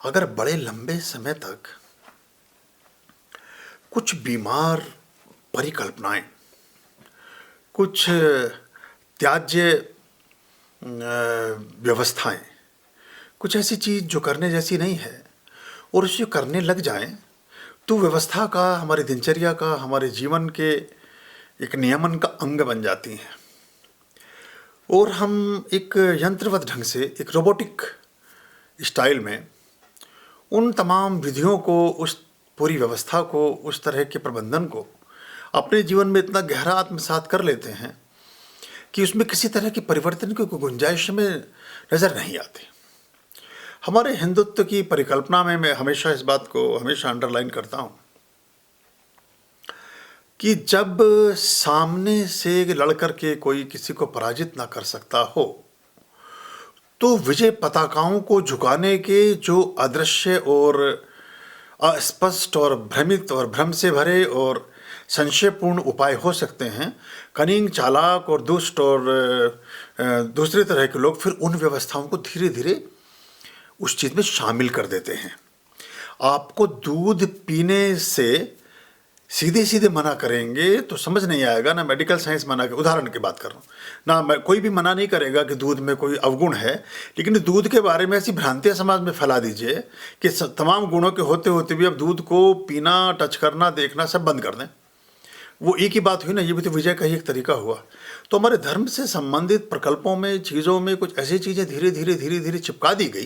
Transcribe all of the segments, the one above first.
अगर बड़े लंबे समय तक कुछ बीमार परिकल्पनाएं, कुछ त्याज्य व्यवस्थाएं, कुछ ऐसी चीज़ जो करने जैसी नहीं है और उसे करने लग जाएं, तो व्यवस्था का, हमारी दिनचर्या का, हमारे जीवन के एक नियमन का अंग बन जाती हैं और हम एक यंत्रवत ढंग से, एक रोबोटिक स्टाइल में उन तमाम विधियों को, उस पूरी व्यवस्था को, उस तरह के प्रबंधन को अपने जीवन में इतना गहरा आत्मसात कर लेते हैं कि उसमें किसी तरह की परिवर्तन की कोई गुंजाइश में नज़र नहीं आती। हमारे हिंदुत्व की परिकल्पना में मैं हमेशा इस बात को हमेशा अंडरलाइन करता हूँ कि जब सामने से लड़कर के कोई किसी को पराजित ना कर सकता हो, तो विजय पताकाओं को झुकाने के जो अदृश्य और अस्पष्ट और भ्रमित और भ्रम से भरे और संशयपूर्ण उपाय हो सकते हैं, कनिंग, चालाक और दुष्ट और दूसरे तरह के लोग फिर उन व्यवस्थाओं को धीरे धीरे उस चीज़ में शामिल कर देते हैं। आपको दूध पीने से सीधे सीधे मना करेंगे तो समझ नहीं आएगा ना। मेडिकल साइंस मना के, उदाहरण की बात कर रहा हूँ ना, कोई भी मना नहीं करेगा कि दूध में कोई अवगुण है, लेकिन दूध के बारे में ऐसी भ्रांतियाँ समाज में फैला दीजिए कि तमाम गुणों के होते होते भी अब दूध को पीना, टच करना, देखना सब बंद कर दें। वो एक ही बात हुई ना, ये भी तो विजय का ही एक तरीका हुआ। तो हमारे धर्म से संबंधित प्रकल्पों में, चीज़ों में कुछ ऐसी चीज़ें धीरे धीरे चिपका दी गई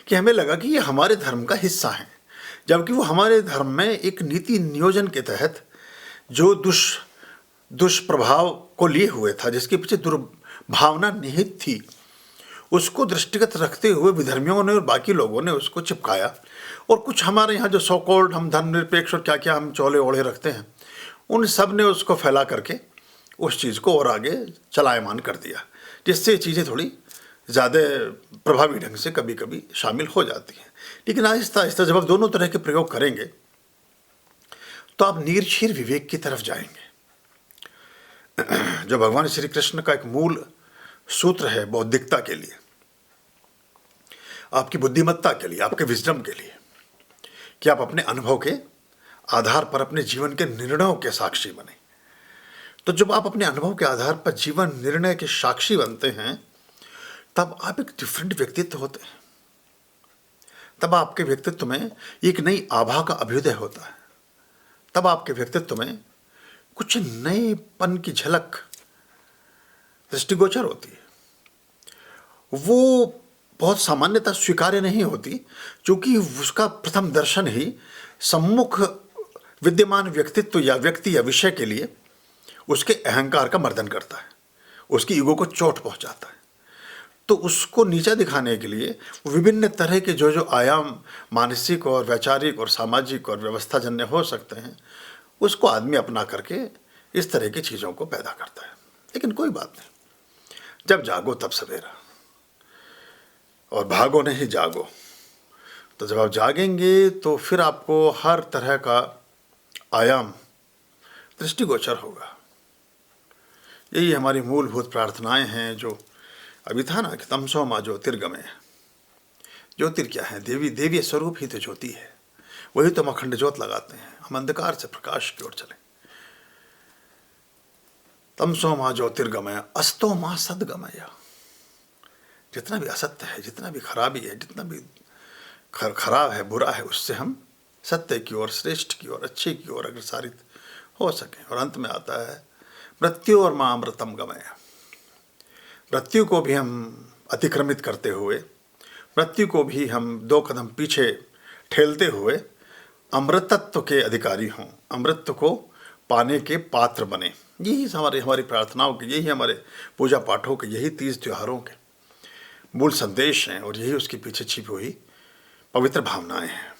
कि हमें लगा कि ये हमारे धर्म का हिस्सा है, जबकि वो हमारे धर्म में एक नीति नियोजन के तहत जो दुष्प्रभाव को लिए हुए था, जिसके पीछे दुर्भावना निहित थी, उसको दृष्टिगत रखते हुए विधर्मियों ने और बाकी लोगों ने उसको चिपकाया। और कुछ हमारे यहाँ जो सो कॉल्ड हम धर्मनिरपेक्ष और क्या क्या हम चौले ओढ़े रखते हैं, उन सब ने उसको फैला करके उस चीज़ को और आगे चलायमान कर दिया, जिससे चीज़ें थोड़ी ज़्यादा प्रभावी ढंग से कभी कभी शामिल हो जाती हैं। लेकिन आहिस्ता आहिस्ता जब आप दोनों तरह के प्रयोग करेंगे तो आप निर्शीर विवेक की तरफ जाएंगे। जो भगवान श्री कृष्ण का एक मूल सूत्र है बौद्धिकता के लिए, आपकी बुद्धिमत्ता के लिए, आपके विजडम के लिए, कि आप अपने अनुभव के आधार पर अपने जीवन के निर्णयों के साक्षी बने। तो जब आप अपने अनुभव के आधार पर जीवन निर्णय के साक्षी बनते हैं, तब आप एक डिफरेंट व्यक्तित्व होते हैं। तब आपके व्यक्तित्व में एक नई आभा का अभ्युदय होता है। तब आपके व्यक्तित्व में कुछ नएपन की झलक दृष्टिगोचर होती है। वो बहुत सामान्यतः स्वीकार्य नहीं होती, क्योंकि उसका प्रथम दर्शन ही सम्मुख विद्यमान व्यक्तित्व या व्यक्ति या विषय के लिए उसके अहंकार का मर्दन करता है, उसकी ईगो को चोट पहुंचाता है। तो उसको नीचा दिखाने के लिए विभिन्न तरह के जो आयाम मानसिक और वैचारिक और सामाजिक और व्यवस्थाजन्य हो सकते हैं, उसको आदमी अपना करके इस तरह की चीज़ों को पैदा करता है। लेकिन कोई बात नहीं, जब जागो तब सवेरा, और भागो नहीं जागो। तो जब आप जागेंगे तो फिर आपको हर तरह का आयाम दृष्टिगोचर होगा। यही हमारी मूलभूत प्रार्थनाएं हैं। जो अभी था ना कि तमसो माँ ज्योतिर्गमय। ज्योतिर क्या है? देवी स्वरूप ही तो ज्योति है। वही तो हम अखंड ज्योत लगाते हैं, हम अंधकार से प्रकाश की ओर चले। तमसो माँ ज्योतिर्गमय अस्तो माँ सद्गमय। जितना भी असत्य है, जितना भी खराबी है, जितना भी खराब है, बुरा है, उससे हम सत्य की ओर, श्रेष्ठ की ओर, अच्छे की ओर अग्रसारित हो सकें। और अंत में आता है मृत्यु और माँ अमृतम गमय। मृत्यु को भी हम अतिक्रमित करते हुए, मृत्यु को भी हम 2 कदम पीछे ठेलते हुए अमृतत्व के अधिकारी हों, अमृत को पाने के पात्र बने। यही हमारी प्रार्थनाओं के, यही हमारे पूजा पाठों के, यही 30 त्योहारों के मूल संदेश हैं और यही उसके पीछे छिपी हुई पवित्र भावनाएं हैं।